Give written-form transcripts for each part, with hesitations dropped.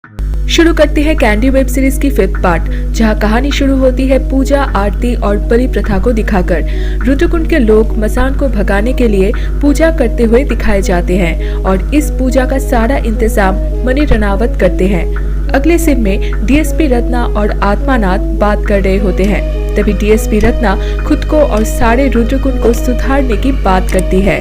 शुरू करते हैं कैंडी वेब सीरीज की 5th पार्ट, जहां कहानी शुरू होती है पूजा, आरती और बलि प्रथा को दिखाकर। रुद्रकुंड के लोग मसान को भगाने के लिए पूजा करते हुए दिखाए जाते हैं और इस पूजा का सारा इंतजाम मणि रनावत करते हैं। अगले सीन में डीएसपी रत्ना और आत्मानाथ बात कर रहे होते हैं। तभी डीएसपी रत्ना खुद को और सारे रुद्रकुंड को सुधारने की बात करती है।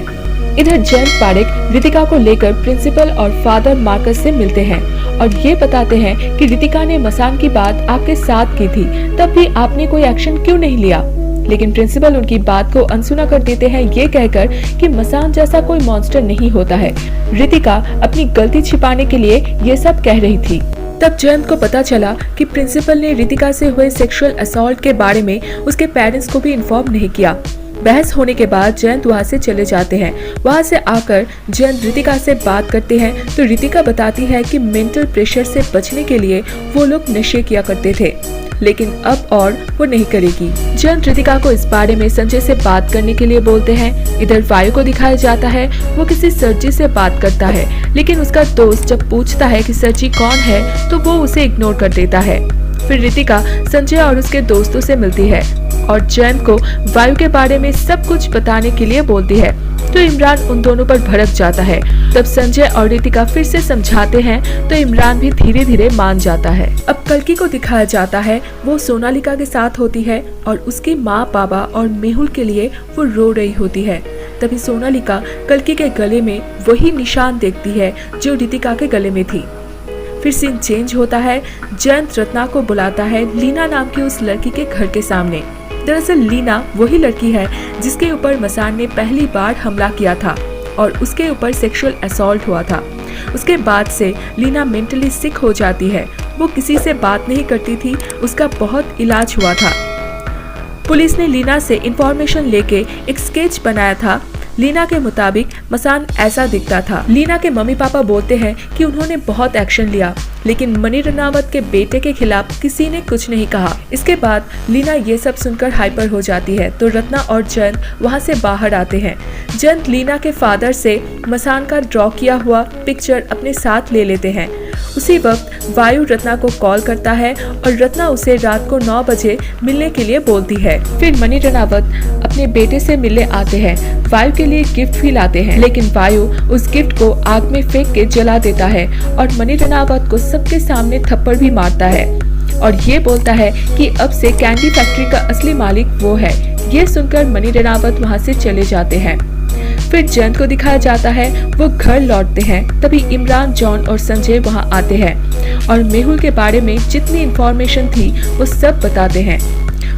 इधर जयंत पारेख रितिका को लेकर प्रिंसिपल और फादर मार्कस से मिलते हैं और ये बताते हैं कि रितिका ने मसान की बात आपके साथ की थी, तब भी आपने कोई एक्शन क्यों नहीं लिया। लेकिन प्रिंसिपल उनकी बात को अनसुना कर देते हैं, ये कहकर कि मसान जैसा कोई मॉन्स्टर नहीं होता है। रितिका अपनी गलती छिपाने के लिए ये सब कह रही थी। तब जयंत को पता चला कि प्रिंसिपल ने रितिका से हुए सेक्सुअल असॉल्ट के बारे में उसके पेरेंट्स को भी इन्फॉर्म नहीं किया। बहस होने के बाद जयंत वहां से चले जाते हैं। वहां से आकर जयंत रितिका से बात करते हैं तो रितिका बताती है कि मेंटल प्रेशर से बचने के लिए वो लोग नशे किया करते थे, लेकिन अब और वो नहीं करेगी। जयंत रितिका को इस बारे में संजय से बात करने के लिए बोलते हैं। इधर वायु को दिखाया जाता है, वो किसी सरजी से बात करता है, लेकिन उसका दोस्त जब पूछता है कि सरजी कौन है तो वो उसे इग्नोर कर देता है। फिर रितिका संजय और उसके दोस्तों से मिलती है और जयंत को वायु के बारे में सब कुछ बताने के लिए बोलती है, तो इमरान उन दोनों पर भड़क जाता है। तब संजय और रितिका फिर से समझाते हैं तो इमरान भी धीरे धीरे मान जाता है। अब कल्कि को दिखाया जाता है, वो सोनालिका के साथ होती है और उसकी माँ, बाबा और मेहुल के लिए वो रो रही होती है। तभी सोनालिका कल्कि के गले में वही निशान देखती है जो रितिका के गले में थी। फिर सीन चेंज होता है। जयंत रत्ना को बुलाता है लीना नाम की उस लड़की के घर के सामने। दरअसल लीना वही लड़की है जिसके ऊपर मसान ने पहली बार हमला किया था और उसके ऊपर सेक्सुअल असॉल्ट हुआ था। उसके बाद से लीना मेंटली सिक हो जाती है। वो किसी से बात नहीं करती थी, उसका बहुत इलाज हुआ था। पुलिस ने लीना से इंफॉर्मेशन लेके एक स्केच बनाया था। लीना के मुताबिक मसान ऐसा दिखता था। लीना के मम्मी पापा बोलते हैं कि उन्होंने बहुत एक्शन लिया, लेकिन मणि रनावत के बेटे के खिलाफ किसी ने कुछ नहीं कहा। इसके बाद लीना ये सब सुनकर हाइपर हो जाती है तो रत्ना और जयंत वहाँ से बाहर आते हैं। जयंत लीना के फादर से मसान का ड्रॉ किया हुआ पिक्चर अपने साथ ले लेते हैं। उसी वक्त वायु रत्ना को कॉल करता है और रत्ना उसे रात को 9 बजे मिलने के लिए बोलती है। फिर मणि रनावत अपने बेटे से मिलने आते हैं। वायु के लिए गिफ्ट भी लाते हैं, लेकिन वायु उस गिफ्ट को आग में फेंक के जला देता है और मणि रनावत को सबके सामने थप्पड़ भी मारता है और ये बोलता है कि अब से कैंडी फैक्ट्री का असली मालिक वो है। ये सुनकर मणि रनावत वहाँ से चले जाते हैं। फिर जयंत को दिखाया जाता है, वो घर लौटते हैं। तभी इमरान, जॉन और संजय वहाँ आते हैं और मेहुल के बारे में जितनी इंफॉर्मेशन थी वो सब बताते हैं।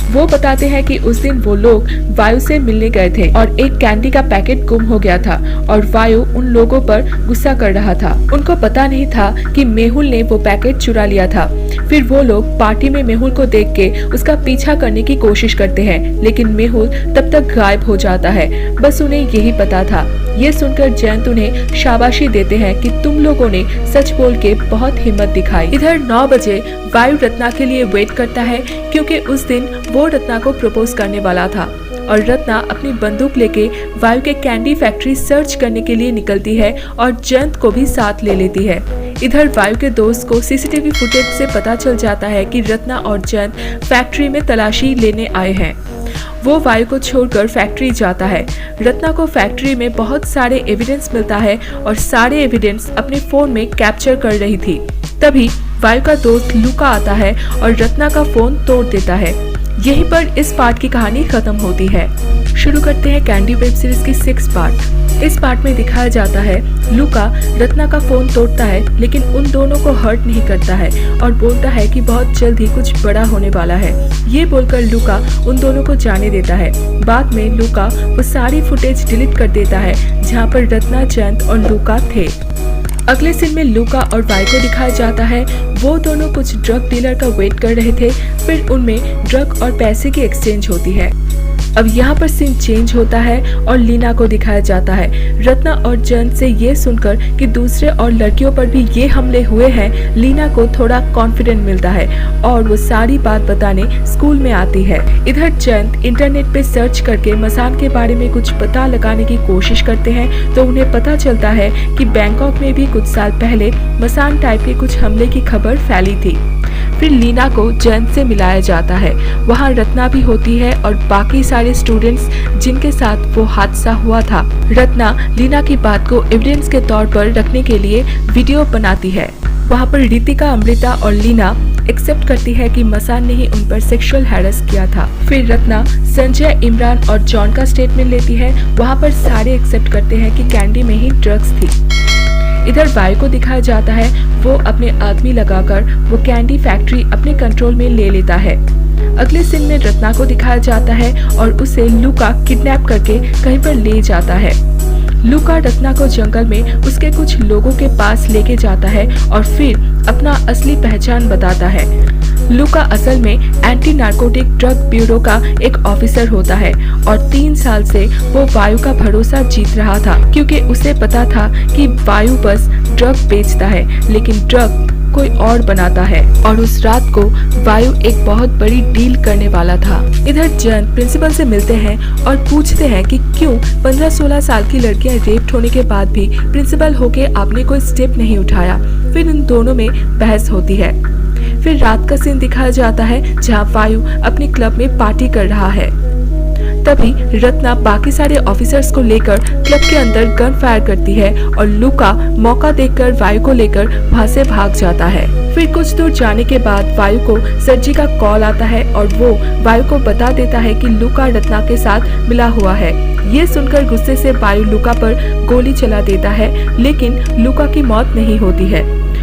वो बताते हैं कि उस दिन वो लोग वायु से मिलने गए थे और एक कैंडी का पैकेट गुम हो गया था और वायु उन लोगों पर गुस्सा कर रहा था। उनको पता नहीं था कि मेहुल ने वो पैकेट चुरा लिया था। फिर वो लोग पार्टी में मेहुल को देख के उसका पीछा करने की कोशिश करते हैं, लेकिन मेहुल तब तक गायब हो जाता है। बस उन्हें यही पता था। ये सुनकर जयंत उन्हें शाबाशी देते हैं कि तुम लोगों ने सच बोल के बहुत हिम्मत दिखाई। इधर 9 बजे वायु रत्ना के लिए वेट करता है क्योंकि उस दिन वो रत्ना को प्रपोज करने वाला था और रत्ना अपनी बंदूक लेके वायु के कैंडी फैक्ट्री सर्च करने के लिए निकलती है और जयंत को भी साथ ले लेती है। इधर वायु के दोस्त को सीसीटीवी फुटेज से पता चल जाता है कि रत्ना और जयंत फैक्ट्री में तलाशी लेने आए हैं। वो वायु को छोड़कर फैक्ट्री जाता है। रत्ना को फैक्ट्री में बहुत सारे एविडेंस मिलता है और सारे एविडेंस अपने फोन में कैप्चर कर रही थी। तभी वायु का दोस्त लूका आता है और रत्ना का फोन तोड़ देता है। यहीं पर इस पार्ट की कहानी खत्म होती है। शुरू करते हैं कैंडी वेब सीरीज की 6th पार्ट। इस पार्ट में दिखाया जाता है लूका रत्ना का फोन तोड़ता है, लेकिन उन दोनों को हर्ट नहीं करता है और बोलता है कि बहुत जल्द ही कुछ बड़ा होने वाला है। ये बोलकर लूका उन दोनों को जाने देता है। बाद में लूका वो सारी फुटेज डिलीट कर देता है जहाँ पर रत्ना, जयंत और लूका थे। अगले सीन में लूका और वायु को दिखाया जाता है। वो दोनों कुछ ड्रग डीलर का वेट कर रहे थे। फिर उनमें ड्रग और पैसे की एक्सचेंज होती है। अब यहाँ पर सीन चेंज होता है और लीना को दिखाया जाता है। रत्ना और जयंत से ये सुनकर कि दूसरे और लड़कियों पर भी ये हमले हुए हैं, लीना को थोड़ा कॉन्फिडेंट मिलता है और वो सारी बात बताने स्कूल में आती है। इधर जयंत इंटरनेट पे सर्च करके मसान के बारे में कुछ पता लगाने की कोशिश करते हैं तो उन्हें पता चलता है कि बैंकॉक में भी कुछ साल पहले मसान टाइप के कुछ हमले की खबर फैली थी। फिर लीना को जयंत से मिलाया जाता है। वहाँ रत्ना भी होती है और बाकी सारे स्टूडेंट्स जिनके साथ वो हादसा हुआ था। रत्ना लीना की बात को एविडेंस के तौर पर रखने के लिए वीडियो बनाती है। वहाँ पर रितिका, अमृता और लीना एक्सेप्ट करती है कि मसान ने ही उन पर सेक्सुअल हैरेस किया था। फिर रत्ना संजय, इमरान और जॉन का स्टेटमेंट लेती है। वहाँ पर सारे एक्सेप्ट करते हैं कि कैंडी में ही ड्रग्स थी। इधर वायु को दिखाया जाता है, वो अपने आदमी लगाकर वो कैंडी फैक्ट्री अपने कंट्रोल में ले लेता है। अगले सीन में रत्ना को दिखाया जाता है और उसे लूका किडनैप करके कहीं पर ले जाता है। लूका रत्ना को जंगल में उसके कुछ लोगों के पास लेके जाता है और फिर अपना असली पहचान बताता है। लूका असल में एंटी नार्कोटिक ड्रग ब्यूरो का एक ऑफिसर होता है और 3 साल से वो वायु का भरोसा जीत रहा था, क्योंकि उसे पता था कि वायु बस ड्रग बेचता है लेकिन ड्रग कोई और बनाता है। और उस रात को वायु एक बहुत बड़ी डील करने वाला था। इधर जयंत प्रिंसिपल से मिलते हैं और पूछते हैं कि क्यों 15-16 साल की लड़कियां रेप्ड होने के बाद भी प्रिंसिपल होके आपने कोई स्टेप नहीं उठाया। फिर इन दोनों में बहस होती है। फिर रात का सीन दिखाया जाता है जहाँ वायु अपने क्लब में पार्टी कर रहा है। तभी रत्ना बाकी सारे ऑफिसर्स को लेकर क्लब के अंदर गन फायर करती है और लूका मौका देखकर वायु को लेकर वहां से भाग जाता है। फिर कुछ दूर जाने के बाद वायु को सरजी का कॉल आता है और वो वायु को बता देता है कि लूका रत्ना के साथ मिला हुआ है। ये सुनकर गुस्से से वायु लूका पर गोली चला देता है, लेकिन लूका की मौत नहीं होती है।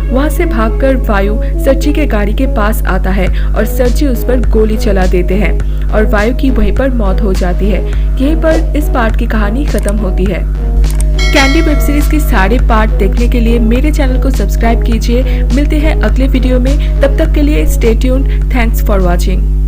वहाँ से भागकर वायु सरजी के गाड़ी के पास आता है और सरजी उस पर गोली चला देते हैं और वायु की वहीं पर मौत हो जाती है। यहीं पर इस पार्ट की कहानी खत्म होती है। कैंडी वेब सीरीज के सारे पार्ट देखने के लिए मेरे चैनल को सब्सक्राइब कीजिए। मिलते हैं अगले वीडियो में, तब तक के लिए stay tuned. Thanks for watching.